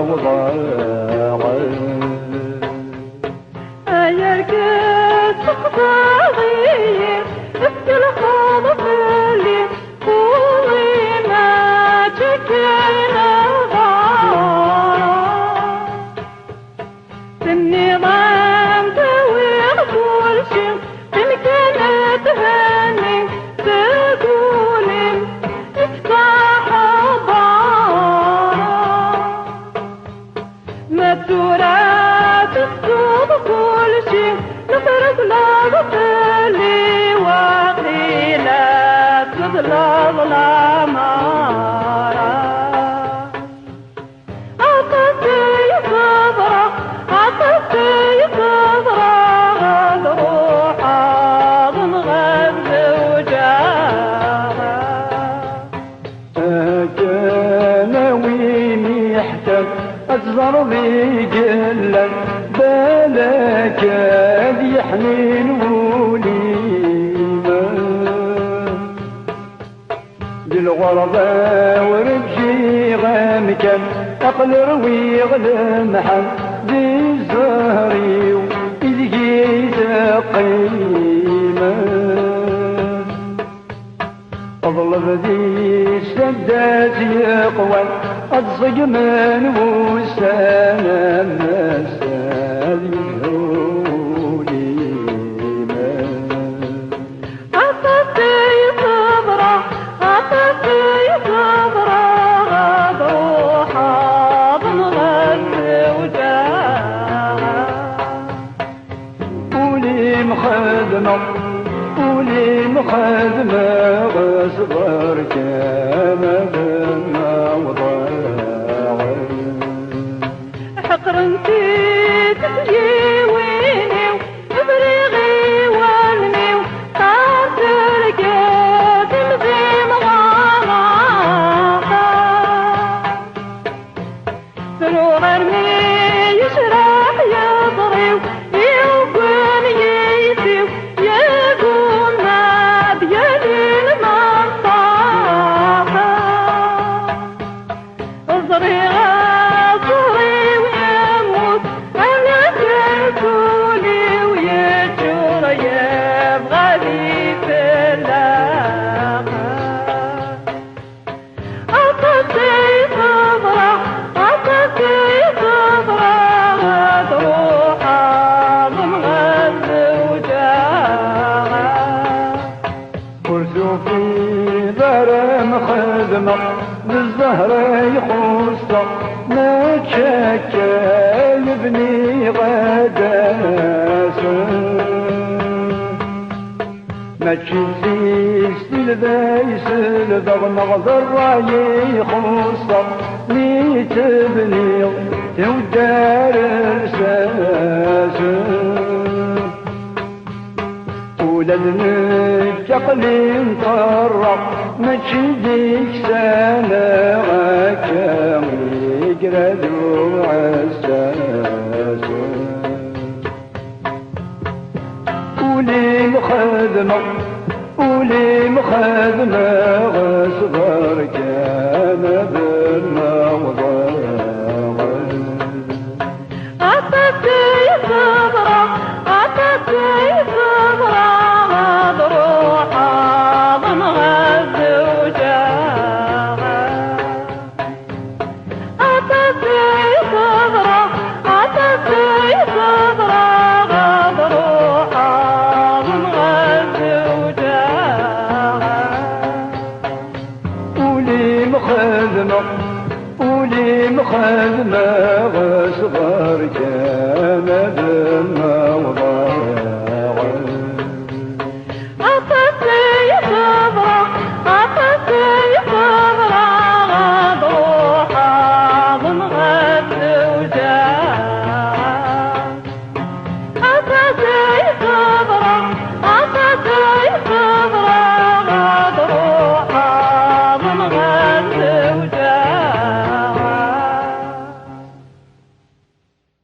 وضاعت يركز تقضي في الخوض اللي قوي ما تكينا النظام تويق كل شي يمكن تهني تقول افتح الضار ما التراث الصوب كل شي نفرق لغط اللي وقيلة تضلل الأمارة عطتي صبرة عطتي صبرة غد روحها غد وجاها كان وين يحتاج أتزر ذي جلا بالك ذي حنين وليما ذي الغربة وربشي غامكا أقل روي غلمحا ذي الزهري وإذ قيما أظلم ذي السدات يقوى أتصق من وسانا مسال يهولي عطتي صبرة عطتي صبرة غد روحها غد وجاها قولي مخدمة قولي مخدمة غصبر كان بما وضاعت حقر انتي تجي ويني وبريغي والني وطارت رقات المزيم غامضة فلو غرمي يشرح يضري ويوقن يسيو يقول ما بيدي المنطقة اصري غاصري ويموت انا كنتولي ويجور يبغى لي في اللاقة عطتي صبرة عطتي صبرة غد روحها من غد وجاها ورثوا في دار مخدمة بالزهر يخصة ما تشكل ابني غداسة ما تشنسيش تلبايس البغ نغذر رايي خصة لي تبني تودار رساسة ولد نجقلي نطرق ما تشديك سنة غاكا ويقرد وعساسة قولي مخدمة قولي مخدمة غصبر كان بما وضاعت عطتي صبرة عطتي صبرة غد روحها من غد وجاها عطتي صبرة عطتي صبرة غد روحها من غد وجاها قولي مخدمة قولي مخدمة غصبر كان